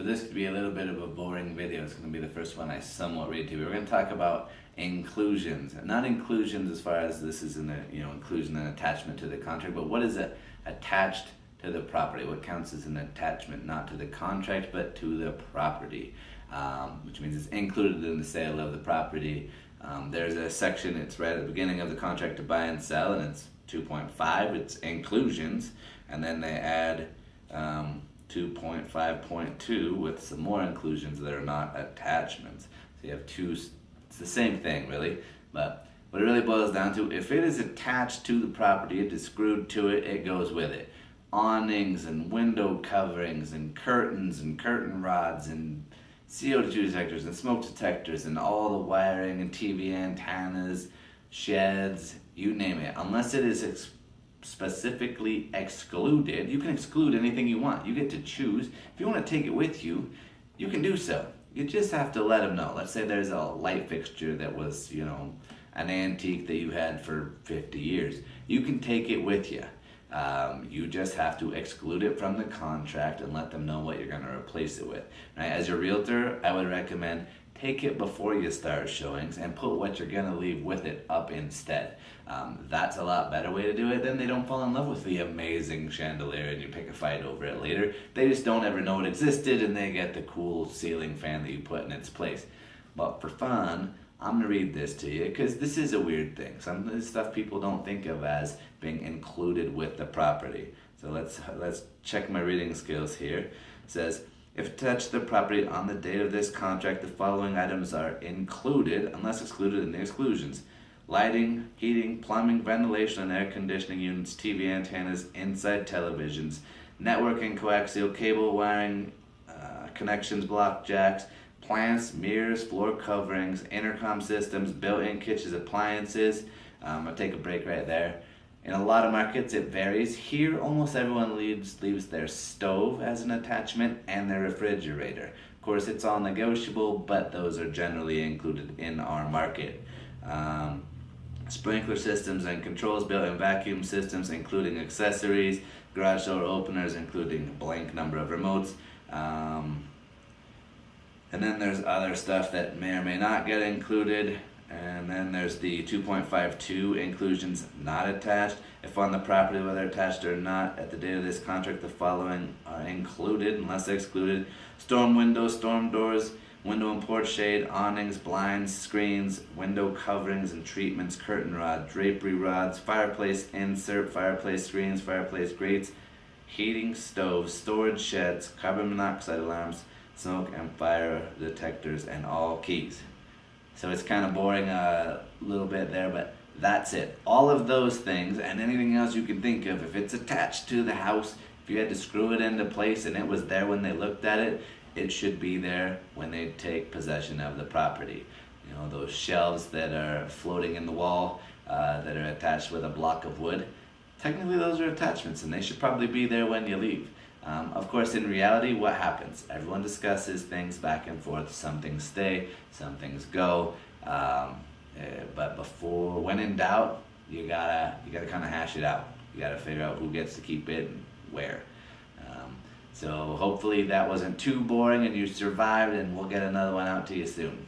So this could be a little bit of a boring video. It's going to be the first one I somewhat read to you. We're going to talk about inclusions, not inclusions as far as this is in the inclusion and attachment to the contract, but what is it attached to the property? What counts as an attachment, not to the contract but to the property, which means it's included in the sale of the property. There's a section, it's right at the beginning of the contract to buy and sell, and it's 2.5, it's inclusions, and then they add 2.5.2 with some more inclusions that are not attachments. So you have two, it's the same thing really, but what it really boils down to, if it is attached to the property, it is screwed to it, it goes with it. Awnings and window coverings and curtain rods and CO2 detectors and smoke detectors and all the wiring and TV antennas, sheds, you name it. Unless it is specifically excluded, you can exclude anything you want. You get to choose. If you want to take it with you, you can do so. You just have to let them know. Let's say there's a light fixture that was, an antique that you had for 50 years. You can take it with you. You just have to exclude it from the contract and let them know what you're going to replace it with. Right? As your realtor, I would recommend take it before you start showings and put what you're going to leave with it up instead. That's a lot better way to do it. Then they don't fall in love with the amazing chandelier and you pick a fight over it later. They just don't ever know it existed and they get the cool ceiling fan that you put in its place. But for fun, I'm going to read this to you because this is a weird thing. Some of this stuff people don't think of as being included with the property. So let's check my reading skills here. It says, if attached to the property on the date of this contract, the following items are included unless excluded in the exclusions: lighting, heating, plumbing, ventilation and air conditioning units, TV antennas, inside televisions, networking, coaxial cable wiring, connections, block jacks, plants, mirrors, floor coverings, intercom systems, built-in kitchen appliances. I'll take a break right there. In a lot of markets it varies. Here almost everyone leaves their stove as an attachment and their refrigerator. Of course it's all negotiable, but those are generally included in our market. Sprinkler systems and controls, built-in vacuum systems including accessories, garage door openers including a blank number of remotes. And then there's other stuff that may or may not get included. And then there's the 2.52 inclusions not attached. If on the property, whether attached or not, at the date of this contract, the following are included unless excluded: storm windows, storm doors, window and porch shade, awnings, blinds, screens, window coverings and treatments, curtain rod, drapery rods, fireplace insert, fireplace screens, fireplace grates, heating stoves, storage sheds, carbon monoxide alarms, smoke and fire detectors, and all keys. So it's kind of boring a little bit there, but that's it. All of those things and anything else you can think of, if it's attached to the house, if you had to screw it into place and it was there when they looked at it, it should be there when they take possession of the property. Those shelves that are floating in the wall that are attached with a block of wood, technically those are attachments and they should probably be there when you leave. Of course, in reality, what happens? Everyone discusses things back and forth. Some things stay, some things go. But when in doubt, you gotta kind of hash it out. You gotta figure out who gets to keep it and where. So hopefully that wasn't too boring and you survived, and we'll get another one out to you soon.